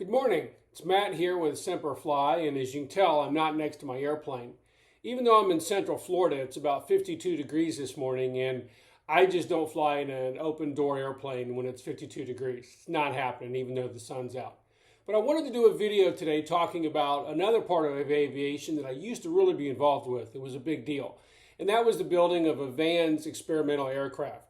Good morning. It's Matt here with Semperfly, and as you can tell, I'm not next to my airplane. Even though I'm in Central Florida, it's about 52 degrees this morning, and I just don't fly in an open door airplane when it's 52 degrees. It's not happening, even though the sun's out. But I wanted to do a video today talking about another part of aviation that I used to really be involved with. It was a big deal, and that was the building of a VANS experimental aircraft.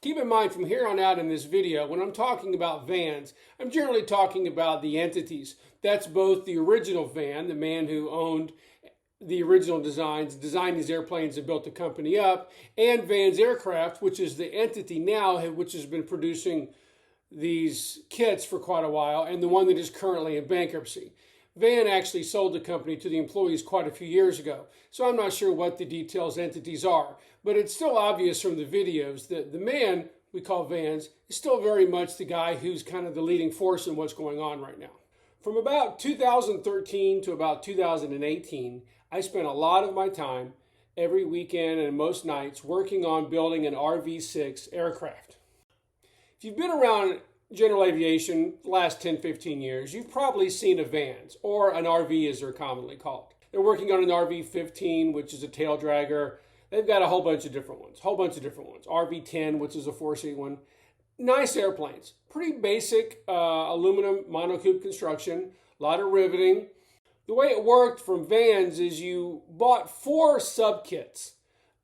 Keep in mind from here on out in this video, when I'm talking about VANS, I'm generally talking about the entities. That's both the original VAN, the man who owned the original designs, designed these airplanes and built the company up, and VANS Aircraft, which is the entity now which has been producing these kits for quite a while, and the one that is currently in bankruptcy. VAN actually sold the company to the employees quite a few years ago, so I'm not sure what the details entities are, but it's still obvious from the videos that the man we call VANS is still very much the guy who's kind of the leading force in what's going on right now. From about 2013 to about 2018, I spent a lot of my time every weekend and most nights working on building an RV-6 aircraft. If you've been around general aviation the last 10-15 years, you've probably seen a VANS, or an RV as they're commonly called. They're working on an RV-15, which is a tail dragger. They've got a whole bunch of different ones. RV-10, which is a four-seat one. Nice airplanes. Pretty basic aluminum monocoque construction. A lot of riveting. The way it worked from VANS is you bought 4 sub-kits.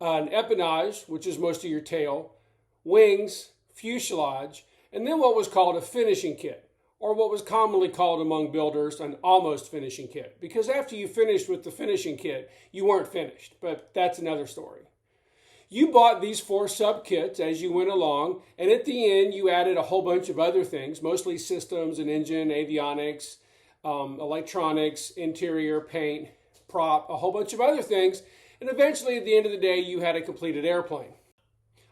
An empennage, which is most of your tail, wings, fuselage, and then what was called a finishing kit, or what was commonly called among builders an almost finishing kit, because after you finished with the finishing kit, you weren't finished, but that's another story. You bought these 4 sub-kits as you went along, and at the end you added a whole bunch of other things, mostly systems and engine, avionics, electronics, interior, paint, prop, a whole bunch of other things, and eventually at the end of the day you had a completed airplane.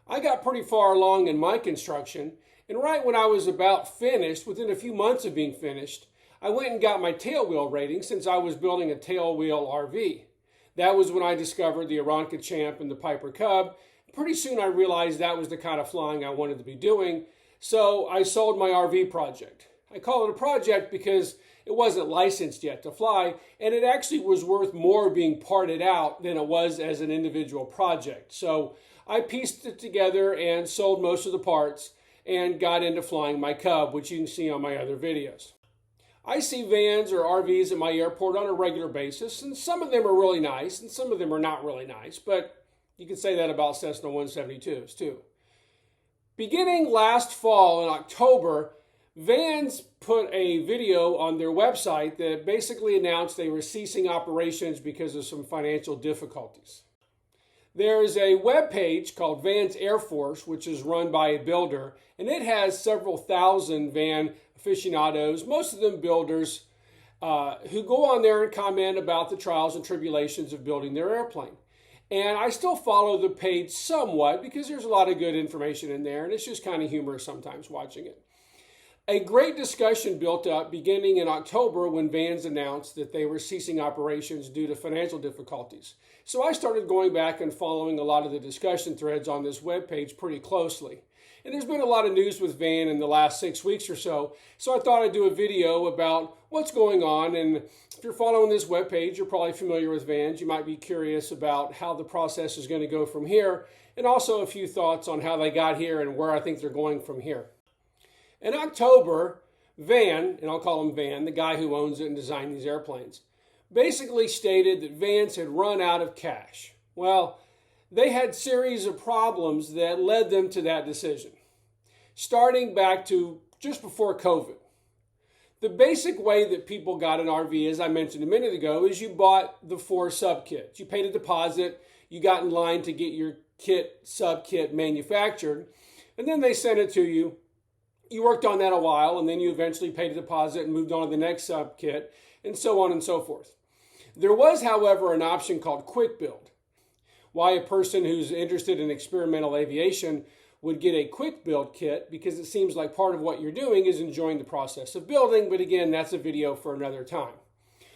I got pretty far along in my construction, and right when I was about finished, within a few months of being finished, I went and got my tail wheel rating since I was building a tail wheel RV. That was when I discovered the Aeronca Champ and the Piper Cub. Pretty soon I realized that was the kind of flying I wanted to be doing, so I sold my RV project. I call it a project because it wasn't licensed yet to fly, and it actually was worth more being parted out than it was as an individual project. So I pieced it together and sold most of the parts and got into flying my Cub, which you can see on my other videos. I see VANS or RVs at my airport on a regular basis, and some of them are really nice, and some of them are not really nice, but you can say that about Cessna 172s too. Beginning last fall in October, VANS put a video on their website that basically announced they were ceasing operations because of some financial difficulties. There's a web page called VANS Air Force, which is run by a builder, and it has several thousand VAN aficionados, most of them builders, who go on there and comment about the trials and tribulations of building their airplane. And I still follow the page somewhat because there's a lot of good information in there, and it's just kind of humorous sometimes watching it. A great discussion built up beginning in October when VANS announced that they were ceasing operations due to financial difficulties. So I started going back and following a lot of the discussion threads on this webpage pretty closely. And there's been a lot of news with VAN in the last 6 weeks or so I thought I'd do a video about what's going on. And if you're following this webpage, you're probably familiar with VANS. You might be curious about how the process is going to go from here, and also a few thoughts on how they got here and where I think they're going from here. In October, VAN, and I'll call him VAN, the guy who owns it and designed these airplanes, basically stated that VANS had run out of cash. Well, they had a series of problems that led them to that decision, starting back to just before COVID. The basic way that people got an RV, as I mentioned a minute ago, is you bought the 4 sub-kits. You paid a deposit, you got in line to get your sub-kit manufactured, and then they sent it to you. You worked on that a while, and then you eventually paid a deposit and moved on to the next sub-kit, and so on and so forth. There was, however, an option called Quick Build. Why a person who's interested in experimental aviation would get a quick build kit, because it seems like part of what you're doing is enjoying the process of building, but again, that's a video for another time.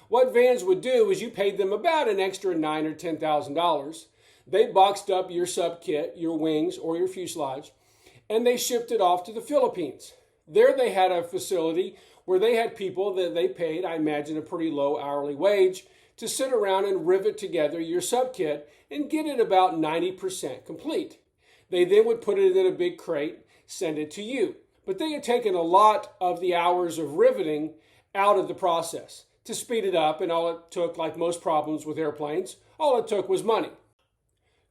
What VANS would do is you paid them about an extra $9,000 or $10,000. They boxed up your sub-kit, your wings, or your fuselage, and they shipped it off to the Philippines. There they had a facility where they had people that they paid, I imagine, a pretty low hourly wage to sit around and rivet together your subkit and get it about 90% complete. They then would put it in a big crate, send it to you. But they had taken a lot of the hours of riveting out of the process to speed it up, and all it took, like most problems with airplanes, all it took was money.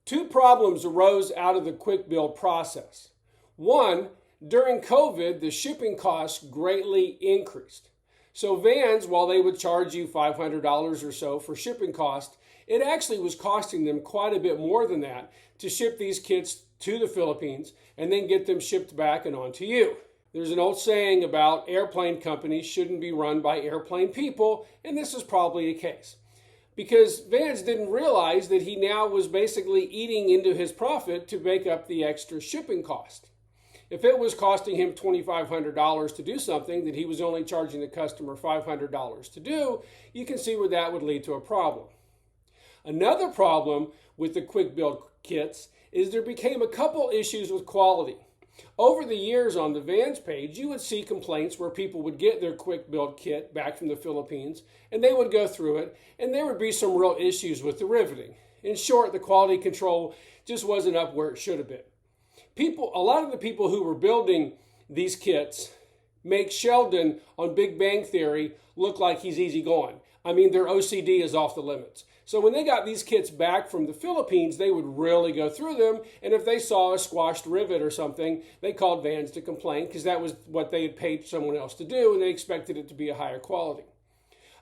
Two problems arose out of the quick build process. One, during COVID, the shipping costs greatly increased. So vans, while they would charge you $500 or so for shipping cost, it actually was costing them quite a bit more than that to ship these kits to the Philippines and then get them shipped back and onto you. There's an old saying about airplane companies shouldn't be run by airplane people, and this is probably the case. Because Vans didn't realize that he now was basically eating into his profit to make up the extra shipping cost. If it was costing him $2,500 to do something that he was only charging the customer $500 to do, you can see where that would lead to a problem. Another problem with the quick build kits is there became a couple issues with quality. Over the years on the Vans page, you would see complaints where people would get their quick build kit back from the Philippines and they would go through it and there would be some real issues with the riveting. In short, the quality control just wasn't up where it should have been. A lot of the people who were building these kits make Sheldon on Big Bang Theory look like he's easygoing. I mean, their OCD is off the limits. So when they got these kits back from the Philippines, they would really go through them. And if they saw a squashed rivet or something, they called Vans to complain because that was what they had paid someone else to do and they expected it to be a higher quality.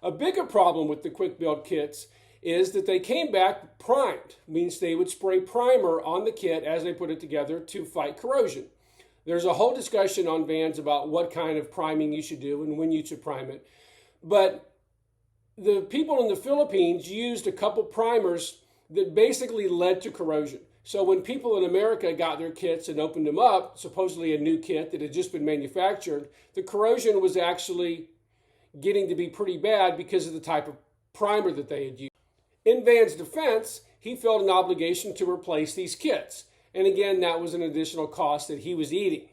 A bigger problem with the quick build kits is that they came back primed, means they would spray primer on the kit as they put it together to fight corrosion. There's a whole discussion on Vans about what kind of priming you should do and when you should prime it. But the people in the Philippines used a couple primers that basically led to corrosion. So when people in America got their kits and opened them up, supposedly a new kit that had just been manufactured, the corrosion was actually getting to be pretty bad because of the type of primer that they had used. In Vans' defense, he felt an obligation to replace these kits. And again, that was an additional cost that he was eating.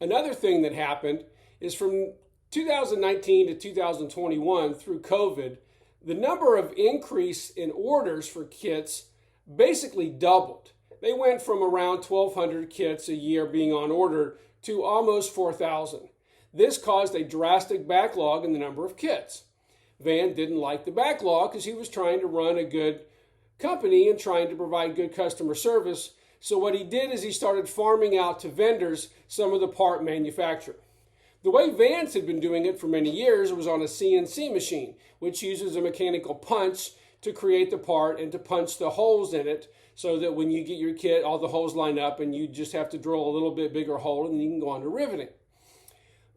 Another thing that happened is from 2019 to 2021 through COVID, the number of increase in orders for kits basically doubled. They went from around 1,200 kits a year being on order to almost 4,000. This caused a drastic backlog in the number of kits. Van didn't like the backlog because he was trying to run a good company and trying to provide good customer service. So what he did is he started farming out to vendors some of the part manufacture. The way Vans had been doing it for many years was on a CNC machine, which uses a mechanical punch to create the part and to punch the holes in it so that when you get your kit, all the holes line up and you just have to drill a little bit bigger hole and then you can go on to riveting.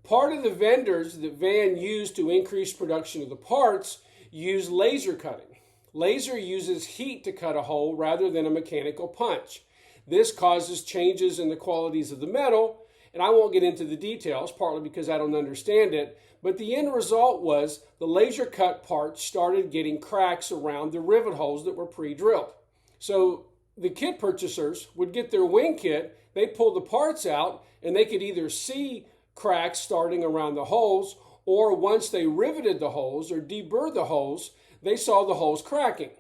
Part of the vendors that Van used to increase production of the parts use laser cutting. Laser uses heat to cut a hole rather than a mechanical punch. This causes changes in the qualities of the metal, and I won't get into the details, partly because I don't understand it, but the end result was the laser cut parts started getting cracks around the rivet holes that were pre-drilled. So the kit purchasers would get their wing kit, they'd pull the parts out, and they could either see cracks starting around the holes, or once they riveted the holes or deburred the holes, they saw the holes cracking.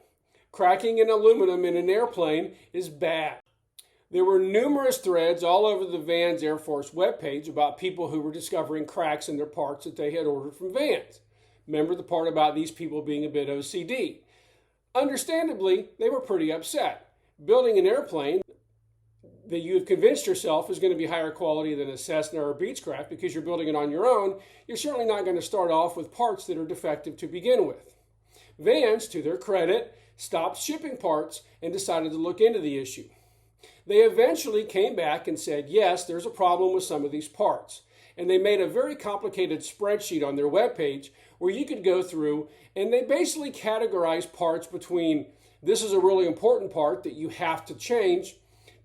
Cracking in aluminum in an airplane is bad. There were numerous threads all over the Vans Air Force webpage about people who were discovering cracks in their parts that they had ordered from Vans. Remember the part about these people being a bit OCD. Understandably, they were pretty upset. Building an airplane that you have convinced yourself is going to be higher quality than a Cessna or a Beechcraft because you're building it on your own, you're certainly not going to start off with parts that are defective to begin with. Vans, to their credit, stopped shipping parts and decided to look into the issue. They eventually came back and said, yes, there's a problem with some of these parts. And they made a very complicated spreadsheet on their webpage where you could go through and they basically categorized parts between this is a really important part that you have to change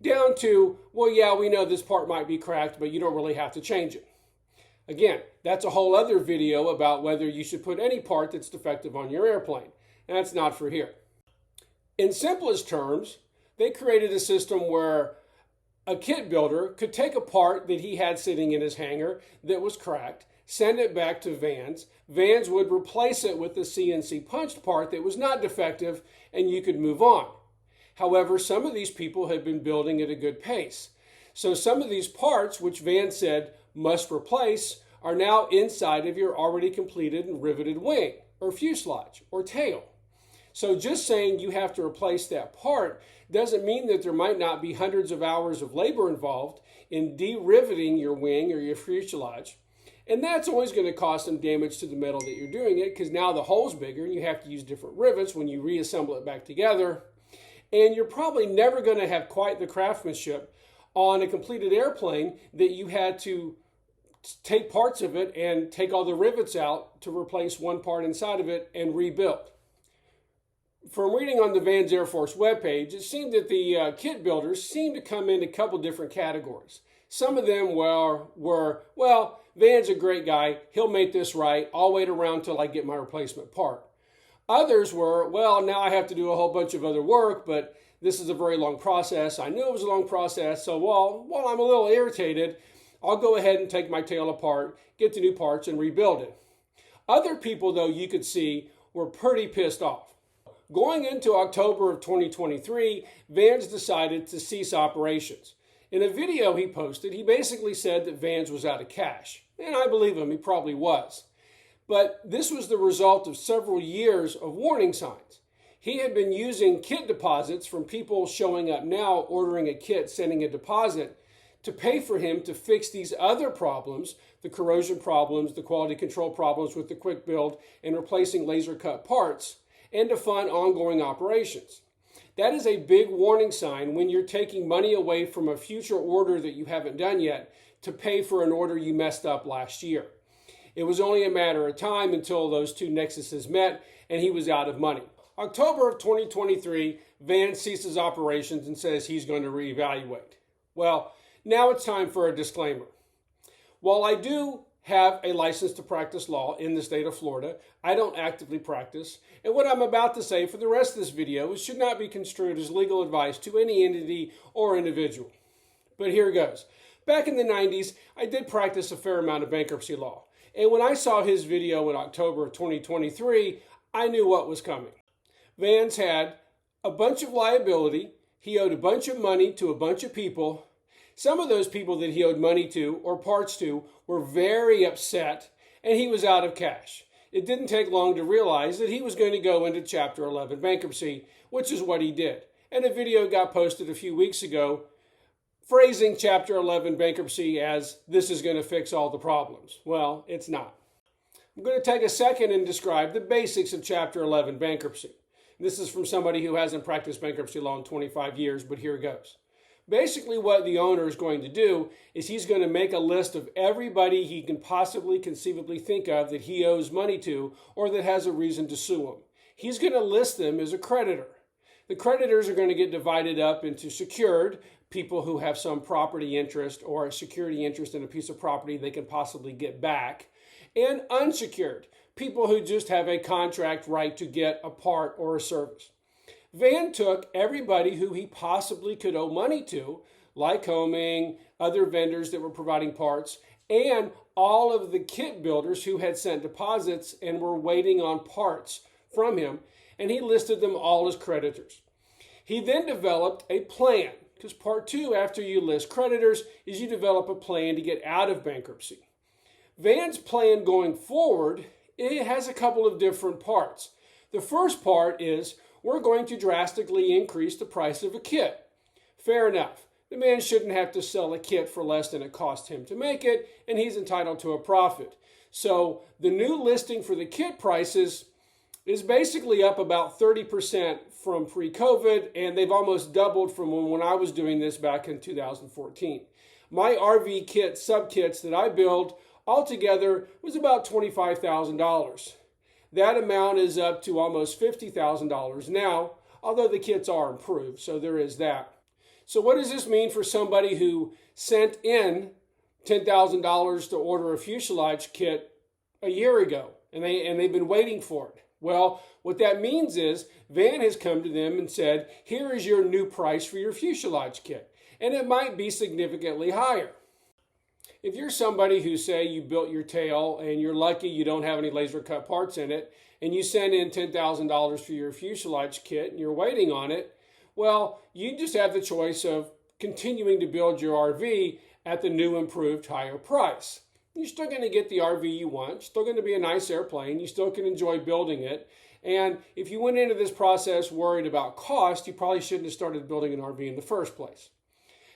down to, well, yeah, we know this part might be cracked, but you don't really have to change it. Again, that's a whole other video about whether you should put any part that's defective on your airplane. That's not for here. In simplest terms, they created a system where a kit builder could take a part that he had sitting in his hangar that was cracked, send it back to Vans. Vans would replace it with a CNC punched part that was not defective, and you could move on. However, some of these people had been building at a good pace. So some of these parts, which Vans said must replace, are now inside of your already completed and riveted wing, or fuselage, or tail. So just saying you have to replace that part doesn't mean that there might not be hundreds of hours of labor involved in de-riveting your wing or your fuselage. And that's always going to cause some damage to the metal that you're doing it, because now the hole's bigger and you have to use different rivets when you reassemble it back together. And you're probably never going to have quite the craftsmanship on a completed airplane that you had to take parts of it and take all the rivets out to replace one part inside of it and rebuild. From reading on the Vans Air Force webpage, it seemed that the kit builders seemed to come in a couple different categories. Some of them were, well, Van's a great guy. He'll make this right. I'll wait around till I get my replacement part. Others were, well, now I have to do a whole bunch of other work, but this is a very long process. I knew it was a long process, so while I'm a little irritated, I'll go ahead and take my tail apart, get the new parts, and rebuild it. Other people, though, you could see were pretty pissed off. Going into October of 2023, Vans decided to cease operations. In a video he posted, he basically said that Vans was out of cash. And I believe him, he probably was. But this was the result of several years of warning signs. He had been using kit deposits from people showing up now, ordering a kit, sending a deposit, to pay for him to fix these other problems, the corrosion problems, the quality control problems with the quick build, and replacing laser cut parts, and to fund ongoing operations. That is a big warning sign when you're taking money away from a future order that you haven't done yet to pay for an order you messed up last year. It was only a matter of time until those two nexuses met and he was out of money. October of 2023, Vans ceases operations and says he's going to reevaluate. Well, now it's time for a disclaimer. While I do have a license to practice law in the state of Florida, I don't actively practice, and what I'm about to say for the rest of this video should not be construed as legal advice to any entity or individual. But here goes. Back in the 90s, I did practice a fair amount of bankruptcy law, and when I saw his video in October of 2023, I knew what was coming. Vans had a bunch of liability, he owed a bunch of money to a bunch of people. Some of those people that he owed money to or parts to were very upset, and he was out of cash. It didn't take long to realize that he was going to go into Chapter 11 bankruptcy, which is what he did. And a video got posted a few weeks ago phrasing Chapter 11 bankruptcy as this is going to fix all the problems. Well, it's not. I'm going to take a second and describe the basics of Chapter 11 bankruptcy. This is from somebody who hasn't practiced bankruptcy law in 25 years, but here it goes. Basically, what the owner is going to do is he's going to make a list of everybody he can possibly conceivably think of that he owes money to or that has a reason to sue him. He's going to list them as a creditor. The creditors are going to get divided up into secured, people who have some property interest or a security interest in a piece of property they can possibly get back, and unsecured, people who just have a contract right to get a part or a service. Van took everybody who he possibly could owe money to, like Homing, other vendors that were providing parts, and all of the kit builders who had sent deposits and were waiting on parts from him, and he listed them all as creditors. He then developed a plan, because part two, after you list creditors, is you develop a plan to get out of bankruptcy. Van's plan going forward, it has a couple of different parts. The first part is we're going to drastically increase the price of a kit. Fair enough. The man shouldn't have to sell a kit for less than it cost him to make it, and he's entitled to a profit. So the new listing for the kit prices is basically up about 30% from pre-COVID, and they've almost doubled from when I was doing this back in 2014. My RV kit, sub-kits that I build altogether was about $25,000. That amount is up to almost $50,000 now, although the kits are improved, so there is that. So what does this mean for somebody who sent in $10,000 to order a fuselage kit a year ago, and they've been waiting for it? Well, what that means is Van has come to them and said, here is your new price for your fuselage kit. and it might be significantly higher. If you're somebody who, say, you built your tail and you're lucky you don't have any laser cut parts in it, and you send in $10,000 for your fuselage kit and you're waiting on it, well, you just have the choice of continuing to build your RV at the new, improved, higher price. You're still going to get the RV you want. It's still going to be a nice airplane. You still can enjoy building it. And if you went into this process worried about cost, you probably shouldn't have started building an RV in the first place.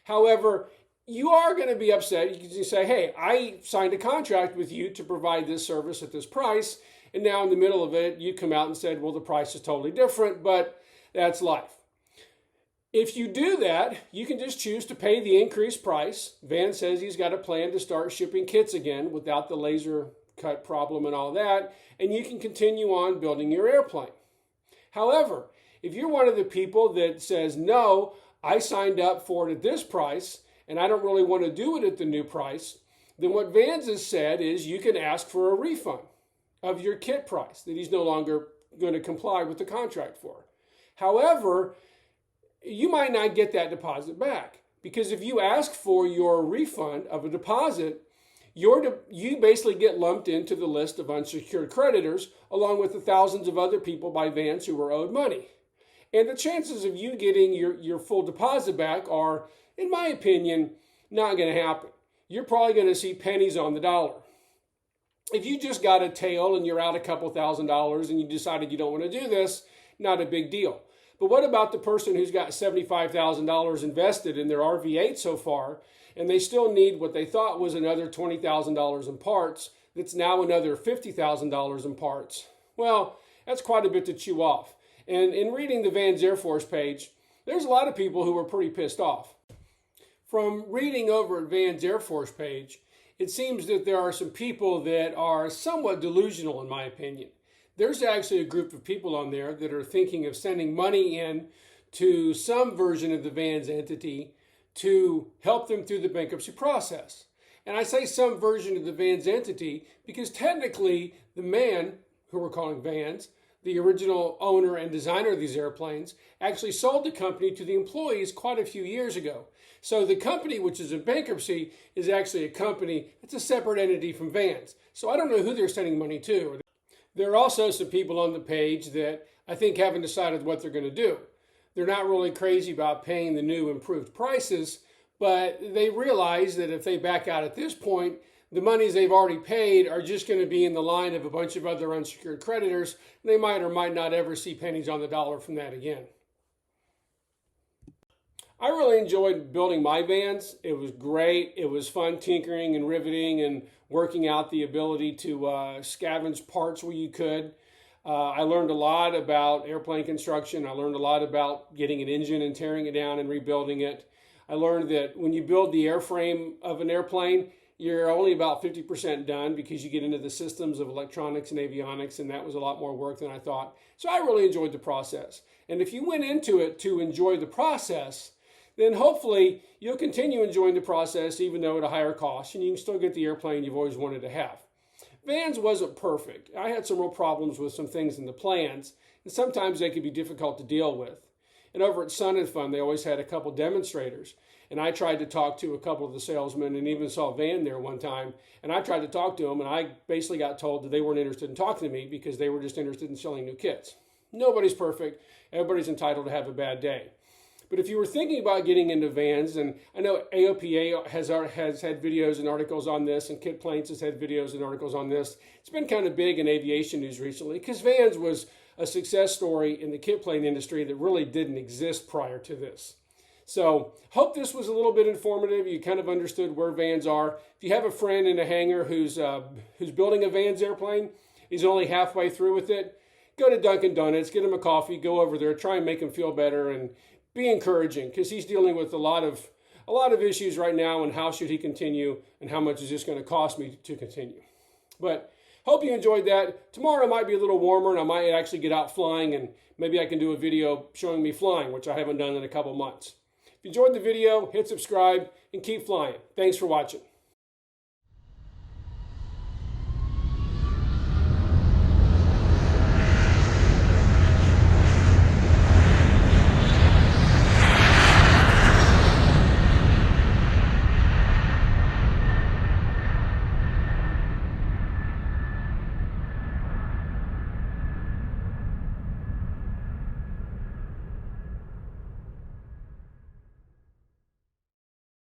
However, you are going to be upset. You can say, hey, I signed a contract with you to provide this service at this price, and now in the middle of it, you come out and said, well, the price is totally different, but that's life. If you do that, you can just choose to pay the increased price. Van says he's got a plan to start shipping kits again without the laser cut problem and all that, and you can continue on building your airplane. However, if you're one of the people that says, no, I signed up for it at this price, and I don't really want to do it at the new price, then what Vans has said is you can ask for a refund of your kit price that he's no longer going to comply with the contract for. However, you might not get that deposit back, because if you ask for your refund of a deposit, you basically get lumped into the list of unsecured creditors along with the thousands of other people by Vans who were owed money. And the chances of you getting your full deposit back are, in my opinion, not going to happen. You're probably going to see pennies on the dollar. If you just got a tail and you're out a couple $1,000s and you decided you don't want to do this, not a big deal. But what about the person who's got $75,000 invested in their RV8 so far, and they still need what they thought was another $20,000 in parts, that's now another $50,000 in parts? Well, that's quite a bit to chew off. And in reading the Vans Air Force page, there's a lot of people who were pretty pissed off. From reading over at Vans Air Force page, it seems that there are some people that are somewhat delusional, in my opinion. There's actually a group of people on there that are thinking of sending money in to some version of the Vans entity to help them through the bankruptcy process. And I say some version of the Vans entity because technically the man, who we're calling Vans, the original owner and designer of these airplanes, actually sold the company to the employees quite a few years ago. So the company, which is in bankruptcy, is actually a company that's a separate entity from Vans. So I don't know who they're sending money to. There are also some people on the page that I think haven't decided what they're going to do. They're not really crazy about paying the new improved prices, but they realize that if they back out at this point, the monies they've already paid are just going to be in the line of a bunch of other unsecured creditors. They might or might not ever see pennies on the dollar from that again. I really enjoyed building my Vans. It was great. It was fun tinkering and riveting and working out the ability to scavenge parts where you could. I learned a lot about airplane construction. I learned a lot about getting an engine and tearing it down and rebuilding it. I learned that when you build the airframe of an airplane, you're only about 50% done because you get into the systems of electronics and avionics, and that was a lot more work than I thought. So I really enjoyed the process. And if you went into it to enjoy the process, then hopefully you'll continue enjoying the process even though at a higher cost, and you can still get the airplane you've always wanted to have. Vans wasn't perfect. I had some real problems with some things in the plans, and sometimes they could be difficult to deal with. And over at Sun and Fun, they always had a couple demonstrators, and I tried to talk to a couple of the salesmen and even saw Van there one time, and I tried to talk to them, and I basically got told that they weren't interested in talking to me because they were just interested in selling new kits. Nobody's perfect. Everybody's entitled to have a bad day. But if you were thinking about getting into Vans, and I know AOPA has had videos and articles on this, and Kit Planes has had videos and articles on this. It's been kind of big in aviation news recently because Vans was a success story in the kit plane industry that really didn't exist prior to this. So hope this was a little bit informative. You kind of understood where Vans are. If you have a friend in a hangar who's building a Vans airplane, he's only halfway through with it, go to Dunkin' Donuts, get him a coffee, go over there, try and make him feel better, and be encouraging because he's dealing with a lot of issues right now, and how should he continue and how much is this going to cost me to continue. But hope you enjoyed that. Tomorrow might be a little warmer and I might actually get out flying, and maybe I can do a video showing me flying, which I haven't done in a couple months. If you enjoyed the video, hit subscribe and keep flying. Thanks for watching.